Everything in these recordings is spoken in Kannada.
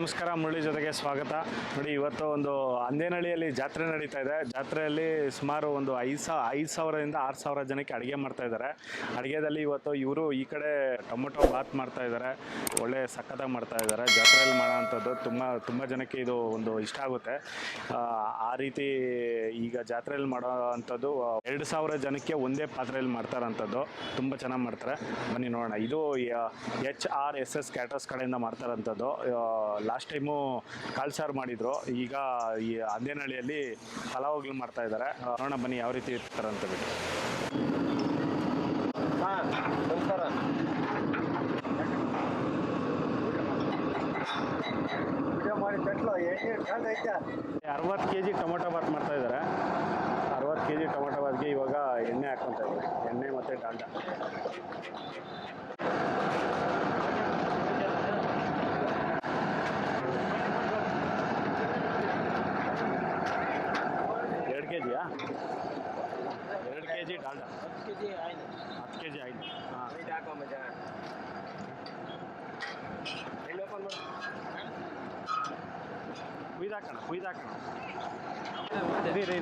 ನಮಸ್ಕಾರ, ಮುರಳಿ ಜೊತೆಗೆ ಸ್ವಾಗತ. ನೋಡಿ, ಇವತ್ತು ಒಂದು ಅಂದೇನಹಳ್ಳಿಯಲ್ಲಿ ಜಾತ್ರೆ ನಡೀತಾ ಇದೆ. ಜಾತ್ರೆಯಲ್ಲಿ ಸುಮಾರು ಒಂದು 5,000ರಿಂದ 6,000 ಜನಕ್ಕೆ ಅಡುಗೆ ಮಾಡ್ತಾ ಇದ್ದಾರೆ. ಅಡುಗೆದಲ್ಲಿ ಇವತ್ತು ಇವರು ಈ ಕಡೆ ಟೊಮೊಟೊ ಬಾತ್ ಮಾಡ್ತಾ ಇದ್ದಾರೆ. ಒಳ್ಳೆ ಸಕ್ಕತ್ತಾಗಿ ಮಾಡ್ತಾ ಇದ್ದಾರೆ. ಜಾತ್ರೆಯಲ್ಲಿ ಮಾಡೋ ಅಂಥದ್ದು ತುಂಬ ಜನಕ್ಕೆ ಇದು ಒಂದು ಇಷ್ಟ ಆಗುತ್ತೆ. ಆ ರೀತಿ ಈಗ ಜಾತ್ರೆಯಲ್ಲಿ ಮಾಡೋ ಅಂಥದ್ದು 2,000 ಜನಕ್ಕೆ ಒಂದೇ ಪಾತ್ರೆಯಲ್ಲಿ ಮಾಡ್ತಾರಂಥದ್ದು. ತುಂಬ ಚೆನ್ನಾಗಿ ಮಾಡ್ತಾರೆ. ಬನ್ನಿ ನೋಡೋಣ. ಇದು HRSS ಕ್ಯಾಟರ್ಸ್ ಕಡೆಯಿಂದ ಮಾಡ್ತಾರಂಥದ್ದು. ಲಾಸ್ಟ್ ಟೈಮು ಕಾಳು ಸಾರು ಮಾಡಿದ್ರು. ಈಗ ಈ ಅಂದೇನಹಳ್ಳಿಯಲ್ಲಿ ಪಲಾವ್ಗಳು ಮಾಡ್ತಾ ಇದ್ದಾರೆ. ನೋಡೋಣ ಬನ್ನಿ ಯಾವ ರೀತಿ ಇರ್ತಾರೆ ಅಂತ ಬಿಟ್ಟು. ನಮಸ್ಕಾರ. 60 kg ಟೊಮೊಟೊ ಬಾತ್ ಮಾಡ್ತಾ ಇದ್ದಾರೆ. 60 kg ಟೊಮೊಟೊ ಬಾತ್ಗೆ ಇವಾಗ ಎಣ್ಣೆ ಹಾಕ್ಕೊತಾ ಇದ್ದಾರೆ. ಎಣ್ಣೆ ಮತ್ತು ಡಾಲ್ಡಾ. ಕೆಜಿಯಾ? 2 kg ಡಾಲ್ಡಾ, 10 kg ಆಯಿಲ್. ಹಾಂ, ಕುಯ್ದಾಕೋಣ ರೀ.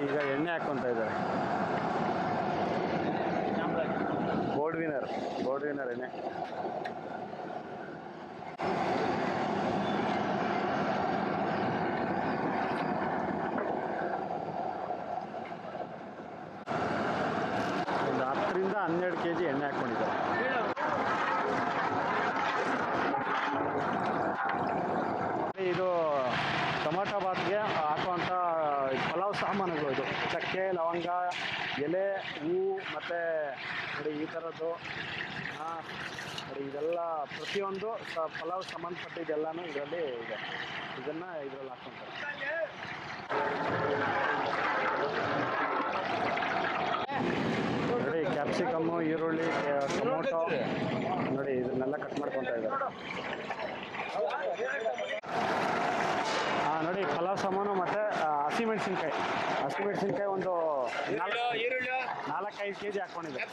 ಈಗ ಎಣ್ಣೆ ಹಾಕ್ಕೊತಾ ಇದ್ದಾರೆ. ಗೋಲ್ಡ್ ವಿನರ್ ಎಣ್ಣೆ. ಒಂದು 10ರಿಂದ 12 kg ಎಣ್ಣೆ ಹಾಕ್ಕೊಂಡಿದ್ದಾರೆ. ಇದು ಟೊಮೊಟೊ ಬಾತ್ಗೆ ಹಾಕುವಂಥ ಪಲಾವ್ ಸಾಮಾನುಗಳು. ಇದು ಚಕ್ಕೆ, ಲವಂಗ, ಎಲೆ, ಹೂವು ಮತ್ತು ನೋಡಿ ಈ ಥರದ್ದು. ನೋಡಿ ಇದೆಲ್ಲ ಪ್ರತಿಯೊಂದು ಪಲಾವ್ ಸಂಬಂಧಪಟ್ಟಿದ್ದೆಲ್ಲನೂ ಇದರಲ್ಲಿ ಇದೆ. ಇದನ್ನು ಇದರಲ್ಲಿ ಹಾಕ್ಕೊಂತಾರೆ. ನೋಡಿ ಕ್ಯಾಪ್ಸಿಕಮ್ಮು, ಈರುಳ್ಳಿ, ಟೊಮೊಟೊ ನೋಡಿ ಇದನ್ನೆಲ್ಲ ಕಟ್ ಮಾಡ್ಕೊತಾ ಇದ್ದಾರೆ. ನೋಡಿ ಪಲಾವ್ ಸಾಮಾನು ಮತ್ತು ಹಸಿಮೆಣಸಿನ್ಕಾಯಿ ಒಂದು 4-5 kg ಹಾಕ್ಕೊಂಡಿದ್ದಾರೆ.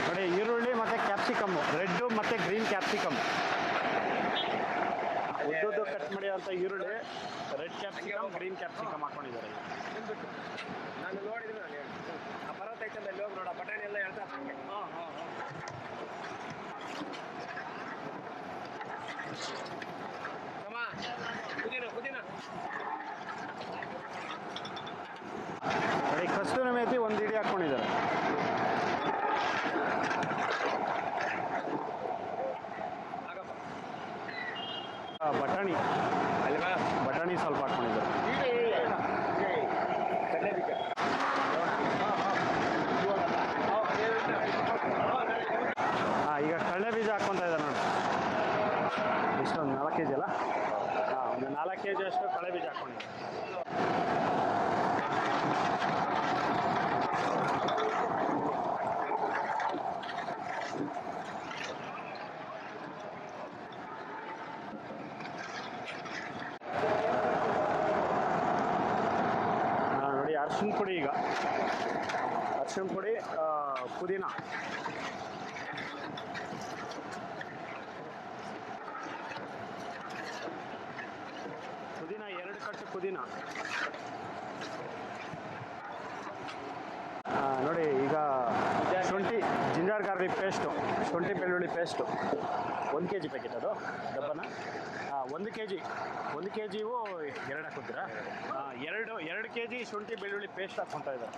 ನೋಡಿ ಈರುಳ್ಳಿ ಮತ್ತು ಕ್ಯಾಪ್ಸಿಕಮ್ಮು, ರೆಡ್ಡು ಮತ್ತು ಗ್ರೀನ್ ಕ್ಯಾಪ್ಸಿಕಮ್, ಉದ್ದುದ್ದು ಕಟ್ ಮಾಡಿರೋಂಥ ಈರುಳ್ಳಿ, ರೆಡ್ ಕ್ಯಾಪ್ಸಿಕಮ್, ಗ್ರೀನ್ ಕ್ಯಾಪ್ಸಿಕಮ್ ಹಾಕ್ಕೊಂಡಿದ್ದಾರೆ. ನಾನು ನೋಡಿದ್ರು, ಬರೋತೈತಂದ ಅಲ್ಲಿ ಹೋಗಿ ನೋಡ ಬಟಾಣಿ ಎಲ್ಲ ಹೇಳ್ತಾ ಪುದೀನ ನೋಡಿ ಕಸ್ತೂರಿ ಮೇಥಿ ಒಂದು ಇಡಿ ಹಾಕ್ಕೊಂಡಿದ್ದಾರೆ. ಬಟಾಣಿ ಸ್ವಲ್ಪ ಹಾಕ್ಕೊಂಡಿದ್ದಾರೆ. ಈಗ ಕಡಲೆ ಬೀಜ ಹಾಕ್ಕೊತಾ ಇದ್ದಾರೆ ನೋಡಿ. ಇಷ್ಟೊಂದು 4 kg ಅಲ್ಲ? ಒಂದು 4 kg ಅಷ್ಟು ಕಡಲೆ ಬೀಜ ಹಾಕ್ಕೊಂಡಿದ್ದಾರೆ. ನೋಡಿ ಅರಿಶಿನ ಪುಡಿ, ಈಗ ಅರಿಶಿನ ಪುಡಿ, ಪುದೀನ, ಪುದೀನ 2 ಕಟ್ಟು ಪುದೀನ. ನೋಡಿ ಈಗ ಶುಂಠಿ, ಜಿಂಜರ್ ಗಾರ್ಲಿಕ್ ಪೇಸ್ಟು, ಶುಂಠಿ ಬೆಳ್ಳುಳ್ಳಿ ಪೇಸ್ಟು 1 kg ಪ್ಯಾಕೆಟ್ ಅದು ಡಬ್ಬನ. 1 kg 2 ಹಾಕೋತೀರಾ? 2 kg ಶುಂಠಿ ಬೆಳ್ಳುಳ್ಳಿ ಪೇಸ್ಟ್ ಹಾಕ್ಕೊತಾ ಇದ್ದಾರೆ.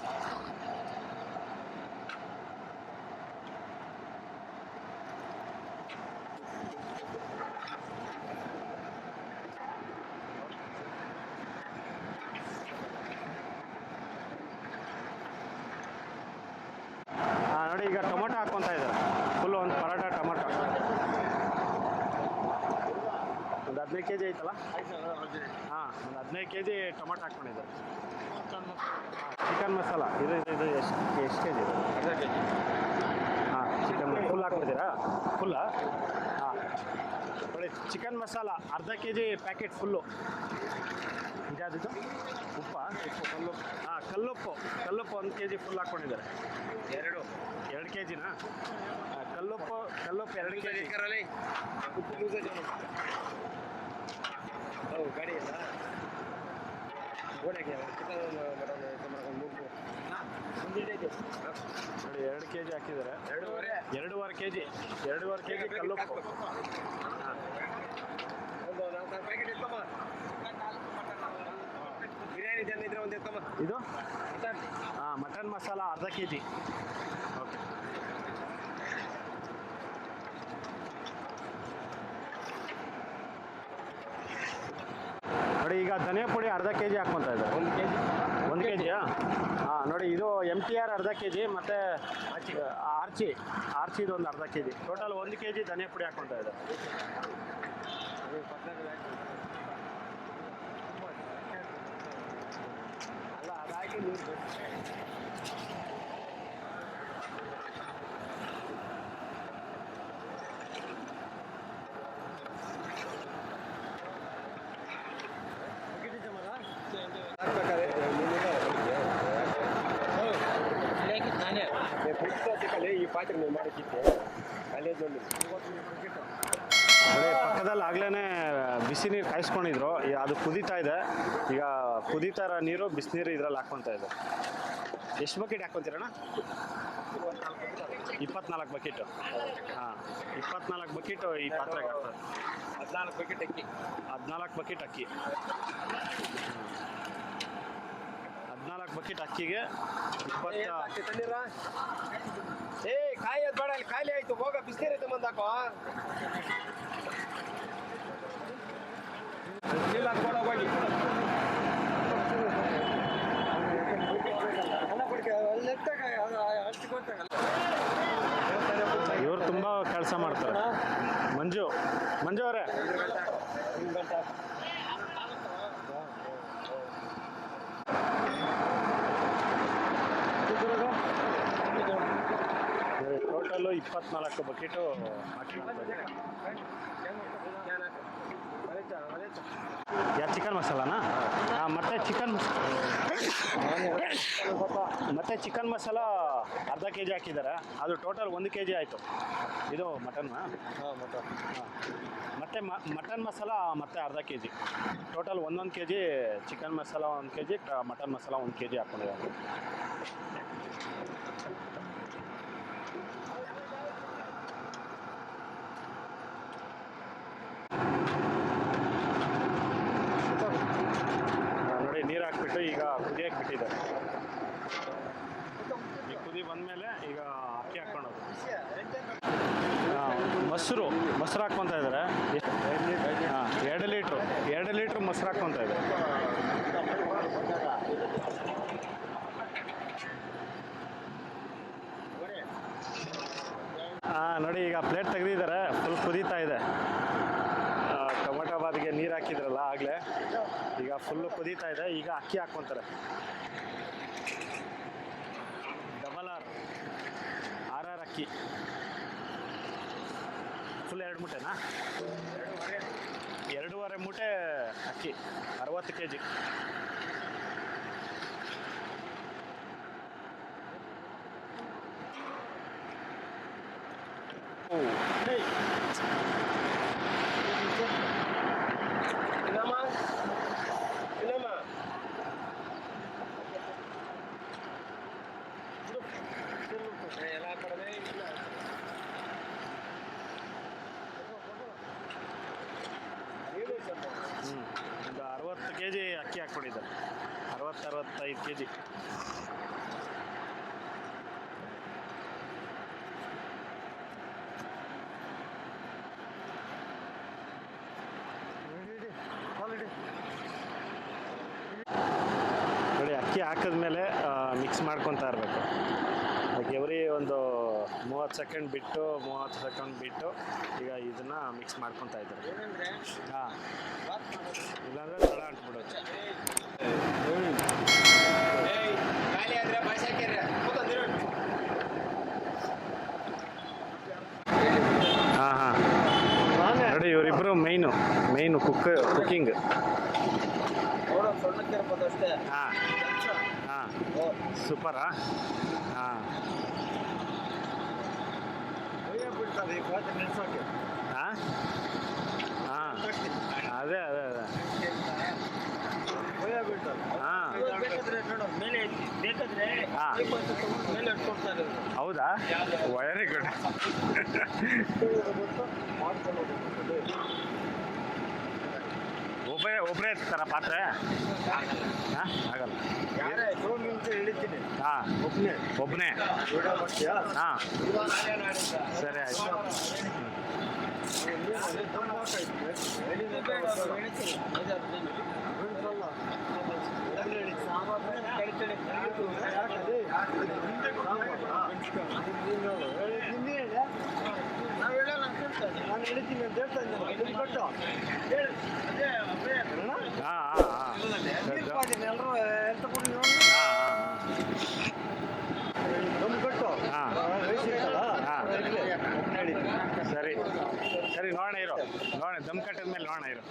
ನೋಡಿ ಈಗ ಟೊಮೊಟೊ ಹಾಕ್ಕೊತಾ ಇದ್ದಾರೆ. ಫುಲ್ಲು ಒಂದು ಪರಾಟ ಟೊಮೊಟೊ ಒಂದು 15 kg ಐತಲ್ಲ? ಹಾಂ, ಒಂದು 15 kg ಟೊಮೊಟೊ ಹಾಕ್ಕೊಂಡಿದ್ದಾರೆ. ಚಿಕನ್ ಮಸಾಲ ಇದು ಎಷ್ಟು ಕೆ ಜಿ ಇದೆ? ಅರ್ಧ ಕೆ ಜಿ. ಹಾಂ, ಚಿಕನ್ ಫುಲ್ ಹಾಕ್ಬಿಡ್ತೀರಾ? ಫುಲ್ಲಾ? ಹಾಂ, ಚಿಕನ್ ಮಸಾಲ ಅರ್ಧ ಕೆ ಜಿ ಪ್ಯಾಕೆಟ್ ಫುಲ್ಲು. ಇದ್ಯಾವುದಿದು ಉಪ್ಪ ಕಲ್ಲುಪ್ಪು. ಹಾಂ ಕಲ್ಲುಪ್ಪು 1 ಕೆ ಜಿ ಫುಲ್ ಹಾಕ್ಕೊಂಡಿದ್ದಾರೆ. 2 ಕೆ ಜಿನಾ? ಕಲ್ಲುಪ್ಪು 2 ಕೆ ಜಿ. ಗಾಡಿ ಇಲ್ಲ ನೋಡಿ 2 ಕೆ ಜಿ ಹಾಕಿದ್ದಾರೆ. 2.5 ಕೆ ಜಿ ಕಲ್ಲುಪ್ಪು. ಒಂದು 4 ಪ್ಯಾಕೆಟ್ ಇಟ್ಕೊಮ್ಮ. ಬಿರಿಯಾನಿ ಜನ ಇದ್ರೆ ಒಂದು ಎತ್ಕೊಮ್ಮ. ಇದು ಮಟನ್. ಮಟನ್ ಮಸಾಲ ಅರ್ಧ ಕೆ ಜಿ. ಓಕೆ. ನೋಡಿ ಈಗ ಧನಿಯಾ ಪುಡಿ ಅರ್ಧ ಕೆ ಜಿ ಹಾಕ್ಕೊತಾ ಇದ್ದಾರೆ. 1 ಕೆ ಜಿಯಾ? ಹಾಂ ನೋಡಿ ಇದು MTR ಅರ್ಧ ಕೆ ಜಿ ಮತ್ತು ಆರ್ಚಿದು ಒಂದು ಅರ್ಧ K G. Total 1 K G ಧನಿಯಾ ಪುಡಿ ಹಾಕ್ಕೊತಾ ಇದ್ದಾರೆ. ಅಲ್ಲ ಅದಾಗಿ ನೀರು ಈ ಪಾತ್ರೆ ನೀವು ಮಾಡಿದ್ದೆ ಕಾಲೇಜಲ್ಲಿ ಅದೇ ಪಕ್ಕದಲ್ಲಿ ಆಗ್ಲೇ ಬಿಸಿ ನೀರು ಕಾಯಿಸ್ಕೊಂಡಿದ್ರು. ಅದು ಕುದೀತಾ ಇದೆ. ಈಗ ಕುದೀತಾ ಇರೋ ನೀರು ಬಿಸಿನೀರು ಇದ್ರಲ್ಲಿ ಹಾಕ್ಕೊತಾ ಇದೆ. ಎಷ್ಟು ಬಕೆಟ್ ಹಾಕ್ಕೊತೀರಣ್ಣ? 24 ಬಕೆಟು. ಹಾಂ 24 ಬಕೆಟು ಈ ಪಾತ್ರೆಗೆ ಹಾಕ್ತಾರೆ. 14 ಪ್ಯಾಕೆಟ್ ಅಕ್ಕಿ. 14 ಬಕೆಟ್ ಅಕ್ಕಿ. 14 ಬಕೆಟ್ ಅಕ್ಕಿಗೆ 20. ತಣ್ಣೀರ ಕಾಯಿ ಬೇಡ ಅಲ್ಲಿ ಖಾಲಿ ಆಯ್ತು. ಹೋಗ ಬಿಸಿನೀರು ಐತೆ ಬಂದಾಕೋ. ನೀರು ಹಾಕ್ಕೊಂಡು ಹೋಗಿ ಇವರು ತುಂಬ ಕೆಲಸ ಮಾಡ್ತಾರೆ. ಮಂಜು ಅವರೇ ಟೋಟಲು 24 ಬಕೆಟು ಹಾಕಿ. ಯಾರು ಚಿಕನ್ ಮಸಾಲಾನಾ? ಹಾಂ ಮತ್ತು ಚಿಕನ್ ಮಸಾಲ ಅರ್ಧ ಕೆ ಜಿ ಹಾಕಿದ್ದಾರೆ. ಅದು ಟೋಟಲ್ 1 ಕೆ ಜಿ ಆಯಿತು. ಇದು ಮಟನ್ನ. ಮತ್ತು ಮಟನ್ ಮಸಾಲ ಮತ್ತು ಅರ್ಧ K G. Total 1 K G chicken masala, 1 K G mutton masala 1 K G ಹಾಕ್ಕೊಂಡಿದ್ದಾರೆ. ನೋಡಿ ನೀರು ಹಾಕ್ಬಿಟ್ಟು ಈಗ ಕುದಿಯಕ್ಕೆ ಬಿಟ್ಟಿದ್ದಾರೆ. ಈ ಕುದಿ ಬಂದಮೇಲೆ ಈಗ ಅಕ್ಕಿ ಹಾಕ್ಕೊಳೋದು. ಮೊಸರು ಹಾಕ್ಕೊತಾ ಇದ್ದಾರೆ. ಎಷ್ಟು? 2 ಲೀಟ್ರ್ ಮೊಸರು ಹಾಕ್ಕೊತಾ ಇದ್ದಾರೆ. ನೋಡಿ ಈಗ ಪ್ಲೇಟ್ ತೆಗೆದಿದ್ದಾರೆ. ಫುಲ್ ಕುದೀತಾ ಇದೆ. ಟೊಮೊಟೊ ಬಾದಿಗೆ ನೀರು ಹಾಕಿದ್ರಲ್ಲ ಆಗಲೇ, ಈಗ ಫುಲ್ಲು ಕುದೀತಾ ಇದೆ. ಈಗ ಅಕ್ಕಿ ಹಾಕ್ಕೊತಾರೆ. RR ಅಕ್ಕಿ ಫುಲ್ 2 ಮೂಟೆನಾ? 2.5 ಮೂಟೆ ಅಕ್ಕಿ 60 ಕೆ ಜಿ. ಒಂದು 60 ಕೆ ಜಿ ಅಕ್ಕಿ ಹಾಕ್ಕೊಂಡಿದ್ದಾರೆ. 60-65 ಕೆ ಜಿ. ನೋಡಿ ಅಕ್ಕಿ ಹಾಕಿದ್ಮೇಲೆ ಮಿಕ್ಸ್ ಮಾಡ್ಕೊತಾ ಇರಬೇಕು. ಎವ್ರಿ ಒಂದು 30 ಸೆಕೆಂಡ್ ಬಿಟ್ಟು ಈಗ ಇದನ್ನ ಮಿಕ್ಸ್ ಮಾಡ್ಕೊತಾ ಇದ್ದಾರೆ. ಹಾಂ ಇಲ್ಲಾಂದ್ರೆ ತಳ ಅಂಟ್ಬಿಡುತ್ತೆ. ಹಾಂ ನೋಡಿ ಇವರಿಬ್ಬರು ಮೈನು ಕುಕ್ಕಿಂಗ್. ನೋಡೋ ಸಣ್ಣಕ್ಕೆ ಇರ್ಬೋದು ಅಷ್ಟೇ. ಹಾಂ ಹಾಂ ಸೂಪರಾ. ಹಾಂ ಬಿಡ್ತಾರೆ ಈ ಪಾತ್ರೆ ನಿಲ್ಸೋಕೆ. ಹಾಂ ಹಾಂ ಅದೇ ಬಿಡ್ತಾರೆ. ಹಾಂ ಬೇಕಾದ್ರೆ ನೋಡು ಮೇಲೆ ಬೇಕಾದ್ರೆ ಹಾಂ ಮೇಲೆ ಇಟ್ಕೊಡ್ತಾರೆ. ಹೌದಾ, ವೆರಿ ಗುಡ್. ಒಬ್ಬರೇ ಎತ್ತರ ಪಾತ್ರೆ? ಹಾಂ ಆಗಲ್ಲ. ಯಾರೇ ನಿಮಿಷ ಹಿಡಿತೀನಿ. ಹಾಂ ಒಬ್ಬನೇ. ಹಾಂ ಸರಿ ಆಯ್ತು. ನಾನು ಹೇಳ್ತೀನಿ ಅಂತ ಹೇಳ್ತಾ ಇದ್ದೀನಿ. ಎಲ್ಲರೂ ಎಂತ ಕೊಡಿ ನೋಡಿ. ಸರಿ ಸರಿ ನೋಡೋಣ ಇರೋ, ನೋಡೋಣ ದಮ್ ಕಟ್ಟಿದ ಮೇಲೆ ನೋಡೋಣ ಇರೋ.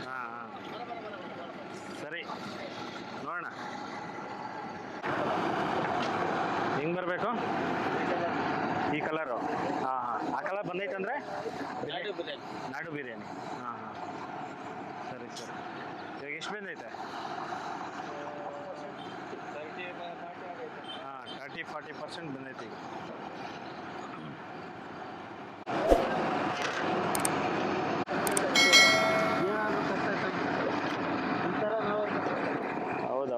ಹಾಂ ಹಾಂ ಸರಿ ನೋಡೋಣ ಹೆಂಗೆ ಬರಬೇಕು. ಈ ಕಲರು ಹಾಂ ಹಾಂ ಆ ಕಲರ್ ಬಂದೈತಂದರೆ ನಾಡು ಬಿರಿಯಾನಿ. ಹಾಂ ಹಾಂ ಸರಿ ಸರಿ. ಇವಾಗ ಎಷ್ಟು ಬಂದೈತೆ? ಹಾಂ 30-40% ಬಂದೈತಿ ಈಗ. ಹೌದು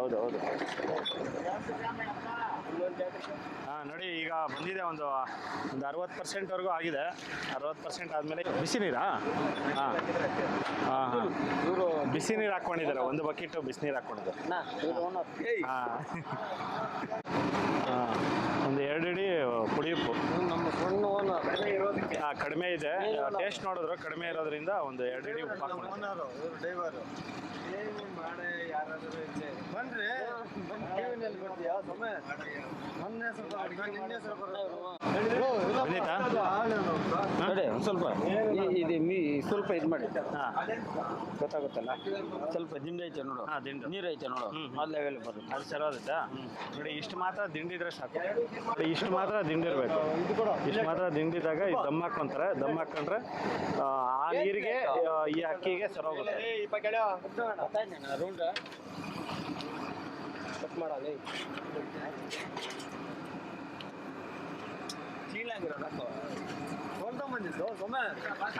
ಹಾಂ ನೋಡಿ ಈಗ ಬಂದಿದೆ ಒಂದು 60%ವರೆಗೂ ಆಗಿದೆ. 60% ಆದಮೇಲೆ ಬಿಸಿ ನೀರಾ? ಹಾಂ ಹಾಂ ಹಾಂ ಇವರು ಬಿಸಿ ನೀರು ಹಾಕ್ಕೊಂಡಿದ್ದಾರೆ, ಒಂದು ಬಕೆಟು ಬಿಸಿನೀರು ಹಾಕ್ಕೊಂಡಿದ್ದಾರೆ. ಹಾಂ ಹಾಂ ಒಂದು 2 ಇಡಿ ಪುಡಿ ಉಪ್ಪು. ನಮ್ಮ ಸಣ್ಣ ಹಾಂ ಕಡಿಮೆ ಇದೆ, ಟೇಸ್ಟ್ ನೋಡಿದ್ರು ಕಡಿಮೆ ಇರೋದ್ರಿಂದ ಒಂದು 2 ಇಡಿ ಉಪ್ಪು ಹಾಕ್ಕೊಂಡಿದ್ದಾರೆ. ಡ್ರೈವರು ಮಾಡಿ ಯಾರಾದರೂ ಬನ್ರಿ ಬರ್ತೀಯಾ ಸಮಯ ಮೊನ್ನೆ ಸ್ವಲ್ಪ ನಿನ್ನೆ ಸ್ವಲ್ಪ ಬಂದಿತ್ತಾ? ನೋಡಿ ಒಂದು ಸ್ವಲ್ಪ ಇದು ಸ್ವಲ್ಪ ಇದು ಮಾಡಿ. ಹಾಂ ಗೊತ್ತಾಗುತ್ತಲ್ಲ, ಸ್ವಲ್ಪ ದಿಂಡಿ ಐತೆ ನೋಡು. ಹಾಂ ದಿಂಡು ನೀರು ಐತೆ ನೋಡು, ಅದು ಲೆವೆಲ್ ಬರುತ್ತೆ. ಅದು ಸರೋದೈತಾ? ನೋಡಿ ಇಷ್ಟು ಮಾತ್ರ ದಿಂಡಿದ್ರೆ ಸಾಕು. ಇಷ್ಟು ಮಾತ್ರ ದಿಂಡಿರ್ಬೇಕು. ಇಷ್ಟು ಮಾತ್ರ ದಿಂಡಿದಾಗ ಈ ದಮ್ ಹಾಕ್ಕೊಂತಾರೆ. ದಮ್ ಹಾಕೊಂಡ್ರೆ ಆ ನೀರಿಗೆ ಈ ಅಕ್ಕಿಗೆ ಸರೋಗುತ್ತೆ. ರೌಂಡ್ ಕಟ್ ಮಾಡಲಿ ಚೀಲಾಗಿರೋದು ಒಂದು ಬಂದಿದ್ದು ಸೊಮ್ಮೆ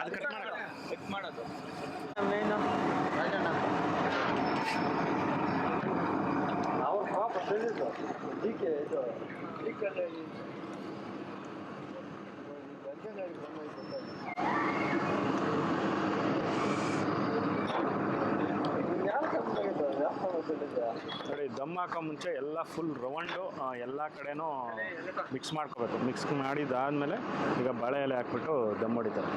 ಅದು ಕಟ್ ಮಾಡೋದು ಮೇನು ಅವ್ರ ಪಾಪ ತಿಳಿದು ಡಿಕೆ ಇದು ಡಿಕೆಲ್ಲ ನೋಡಿ ದಮ್ ಹಾಕೋ ಮುಂಚೆ ಎಲ್ಲ ಫುಲ್ ರೌಂಡು ಎಲ್ಲ ಕಡೆನೂ ಮಿಕ್ಸ್ ಮಾಡ್ಕೋಬೇಕು. ಮಿಕ್ಸ್ ಮಾಡಿದ್ದಾದಮೇಲೆ ಈಗ ಬಾಳೆ ಎಲೆ ಹಾಕ್ಬಿಟ್ಟು ದಮ್ ಹೊಡಿತಾರೆ.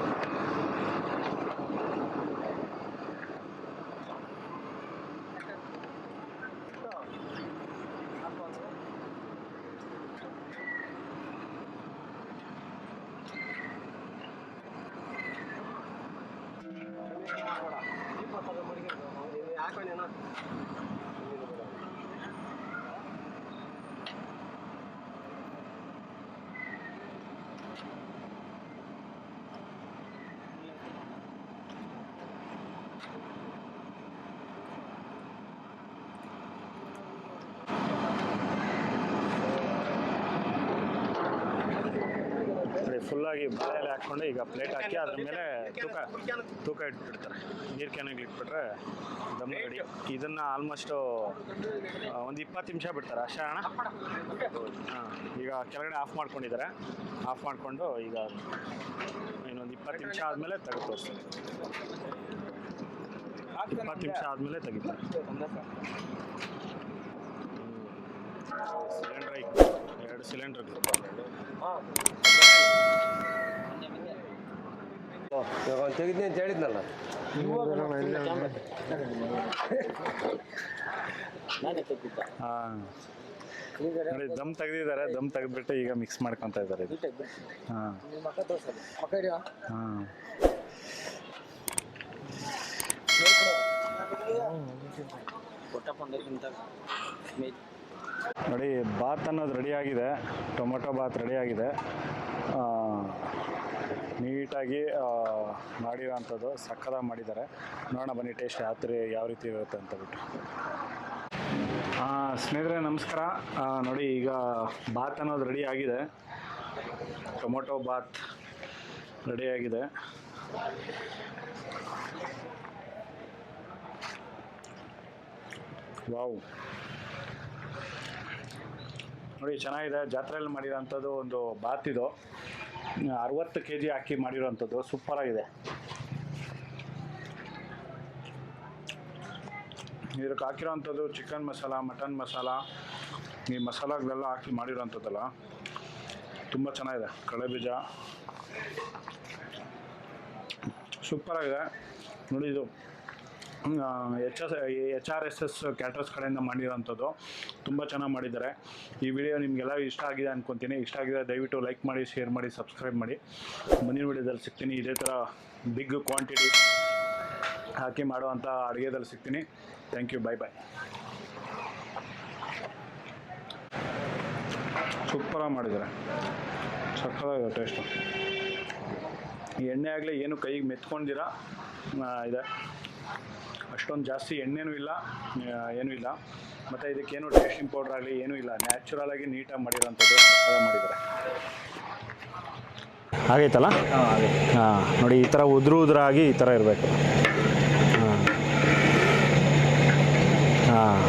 ಫುಲ್ಲಾಗಿ ಬಾಳೆ ಎಲೆ ಹಾಕ್ಕೊಂಡು ಈಗ ಪ್ಲೇಟ್ ಹಾಕಿ ಅದ್ರ ಮೇಲೆ ತೂಕ ಇಟ್ಬಿಡ್ತಾರೆ. ನೀರು ಕ್ಯಾನಿಗೆ ಇಟ್ಬಿಟ್ರೆ ದಮ್ ರೆಡಿ. ಇದನ್ನು ಆಲ್ಮೋಸ್ಟು ಒಂದು 20 ನಿಮಿಷ ಬಿಡ್ತಾರೆ ಅಷ್ಟೇ ಅಣ್ಣ. ಹಾಂ ಈಗ ಕೆಳಗಡೆ ಆಫ್ ಮಾಡ್ಕೊಂಡಿದ್ದಾರೆ. ಆಫ್ ಮಾಡಿಕೊಂಡು ಈಗ ಇನ್ನೊಂದು 20 ನಿಮಿಷ ಆದಮೇಲೆ ತೆಗೆದು ತೋರಿಸ್ತಾರೆ. 20 ನಿಮಿಷ ಆದಮೇಲೆ ತೆಗಿತಾರೆ. ಸಿಲಿಂಡ್ರ್ ಐತೆ, 2 ಸಿಲಿಂಡ್ರ್ಗಳು. ತೆಗಿದ್ನಿ ಅಂತ ಹೇಳಿದ್ನಲ್ಲ. ಹಾಂ ನೋಡಿ ದಮ್ ತೆಗ್ದಿದ್ದಾರೆ, ದಮ್ ತೆಗೆದ್ಬಿಟ್ಟು ಈಗ ಮಿಕ್ಸ್ ಮಾಡ್ಕೊತಾ ಇದ್ದಾರೆ ಇದು. ಹಾಂ ಹಾಂ ನೋಡಿ ಬಾತ್ ಅನ್ನೋದು ರೆಡಿ ಆಗಿದೆ, ಟೊಮೊಟೊ ಬಾತ್ ರೆಡಿ ಆಗಿದೆ. ನೀಟಾಗಿ ಮಾಡಿರೋಂಥದ್ದು ಸಕ್ಕತ್ತಾಗಿ ಮಾಡಿದ್ದಾರೆ. ನೋಡೋಣ ಬನ್ನಿ ಟೇಸ್ಟ್ ಯಾವ ರೀತಿ ಇರುತ್ತೆ ಅಂತ ಬಿಟ್ಟು. ಸ್ನೇಹಿತರೆ ನಮಸ್ಕಾರ. ನೋಡಿ ಈಗ ಬಾತ್ ಅನ್ನೋದು ರೆಡಿ ಆಗಿದೆ, ಟೊಮೊಟೊ ಬಾತ್ ರೆಡಿ ಆಗಿದೆ. ವಾವ್, ನೋಡಿ ಚೆನ್ನಾಗಿದೆ. ಜಾತ್ರೆಯಲ್ಲಿ ಮಾಡಿರೋಂಥದ್ದು ಒಂದು ಬಾತ್ ಇದು, 60 kg ಹಾಕಿ ಮಾಡಿರೋಂಥದ್ದು ಸೂಪರಾಗಿದೆ. ಇದಕ್ಕೆ ಹಾಕಿರೋಂಥದ್ದು ಚಿಕನ್ ಮಸಾಲ, ಮಟನ್ ಮಸಾಲ, ಈ ಮಸಾಲಗಳೆಲ್ಲ ಹಾಕಿ ಮಾಡಿರೋಂಥದ್ದಲ್ಲ, ತುಂಬ ಚೆನ್ನಾಗಿದೆ. ಕಡಲೆಬೀಜ ಸೂಪರಾಗಿದೆ. ನೋಡಿ ಇದು HRSS ಕ್ಯಾಟರ್ಸ್ ಕಡೆಯಿಂದ ಮಾಡಿರೋಂಥದ್ದು, ತುಂಬ ಚೆನ್ನಾಗಿ ಮಾಡಿದ್ದಾರೆ. ಈ ವಿಡಿಯೋ ನಿಮಗೆಲ್ಲ ಇಷ್ಟ ಆಗಿದೆ ಅಂದ್ಕೊತೀನಿ. ಇಷ್ಟ ಆಗಿದೆ ದಯವಿಟ್ಟು ಲೈಕ್ ಮಾಡಿ, ಶೇರ್ ಮಾಡಿ, ಸಬ್ಸ್ಕ್ರೈಬ್ ಮಾಡಿ. ಮುಂದಿನ ವಿಡಿಯೋದಲ್ಲಿ ಸಿಗ್ತೀನಿ. ಇದೇ ಥರ ಬಿಗ್ ಕ್ವಾಂಟಿಟಿ ಹಾಕಿ ಮಾಡುವಂಥ ಅಡುಗೆದಲ್ಲಿ ಸಿಗ್ತೀನಿ. ಥ್ಯಾಂಕ್ ಯು, ಬಾಯ್ ಬಾಯ್. ಸೂಪರಾಗಿ ಮಾಡಿದ್ದಾರೆ, ಸಕ್ಕತ್ತಾಗಿದೆ ಟೇಸ್ಟು. ಈ ಎಣ್ಣೆ ಆಗಲಿ ಏನು ಕೈಗೆ ಮೆತ್ಕೊಂಡಿರ ಇದೆ, ಅಷ್ಟೊಂದು ಜಾಸ್ತಿ ಎಣ್ಣೆನೂ ಇಲ್ಲ, ಏನೂ ಇಲ್ಲ. ಮತ್ತು ಇದಕ್ಕೇನು ಟೇಸ್ಟಿಂಗ್ ಪೌಡ್ರ್ ಆಗಲಿ ಏನೂ ಇಲ್ಲ, ನ್ಯಾಚುರಲಾಗಿ ನೀಟಾಗಿ ಮಾಡಿರೋಂಥದ್ದು ಮಾಡಿದ್ದಾರೆ. ಆಗೈತಲ್ಲ? ಹಾಂ ನೋಡಿ, ಈ ಥರ ಉದುರಾಗಿ ಈ ಥರ ಇರಬೇಕು. ಹಾಂ ಹಾಂ